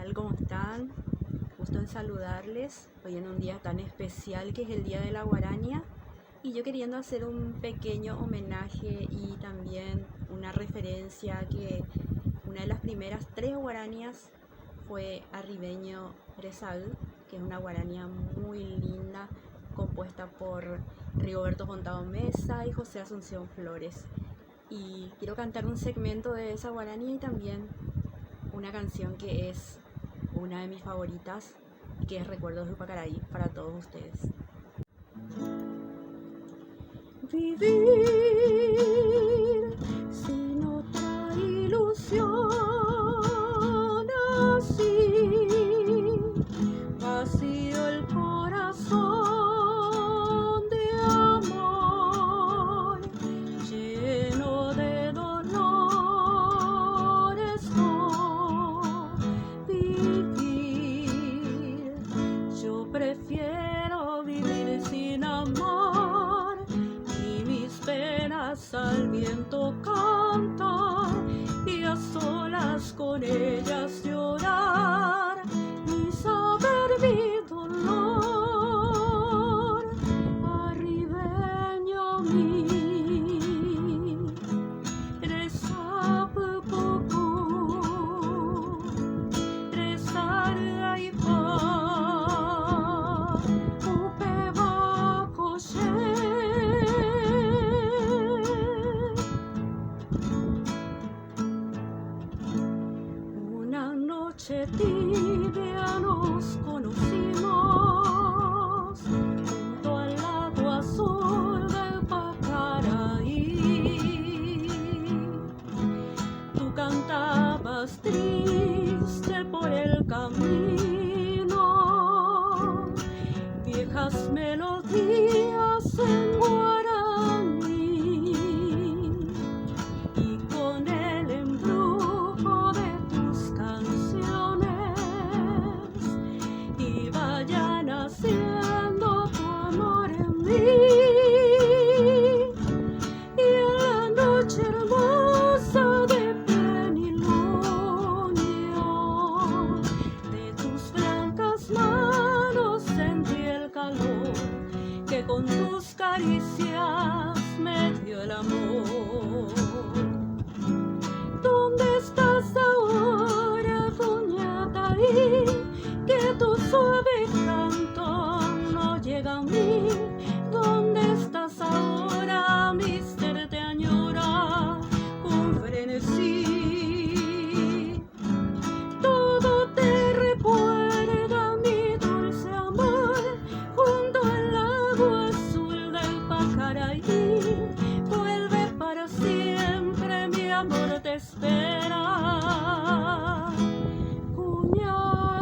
tal? ¿Cómo están? Gusto en saludarles hoy en un día tan especial que es el Día de la Guaraña, y yo queriendo hacer un pequeño homenaje y también una referencia a que una de las primeras tres guarañas fue Arribeño Rezagui, que es una guaraña muy linda compuesta por Rigoberto Fontado Mesa y José Asunción Flores. Y quiero cantar un segmento de esa guaraña y también una canción que es una de mis favoritas y que es Recuerdos de Pacaraí para todos ustedes. Vivir sin otra ilusión, así vacío el corazón de amor, lleno de dolores, no vivir. Yo prefiero vivir sin amor y mis penas al viento cantar y a solas con ellas llorar y saber mi dolor. Arribeño mi Rezagui poco Rezagui pa upeba koshe. Una noche tibia nos conocimos junto al lago azul del Pacaraí. Tú cantabas triste por el camino viejas melodías en guaraní, y con el embrujo de tus canciones iba ya naciendo tu amor en mí. Y en la noche hermosa de plenilunio de tus blancas manos sentí el calor que con tus caricias me dio el amor. ¿Dónde estás ahora, Cuñataí? Que tu suave canto no llega a mí. ¿Dónde estás ahora? Mi ser te añora con frenesí. Todo te recuerda mi dulce amor junto al lago azul del Pacaraí. Vuelve para siempre, mi amor te espera, Cuñataí.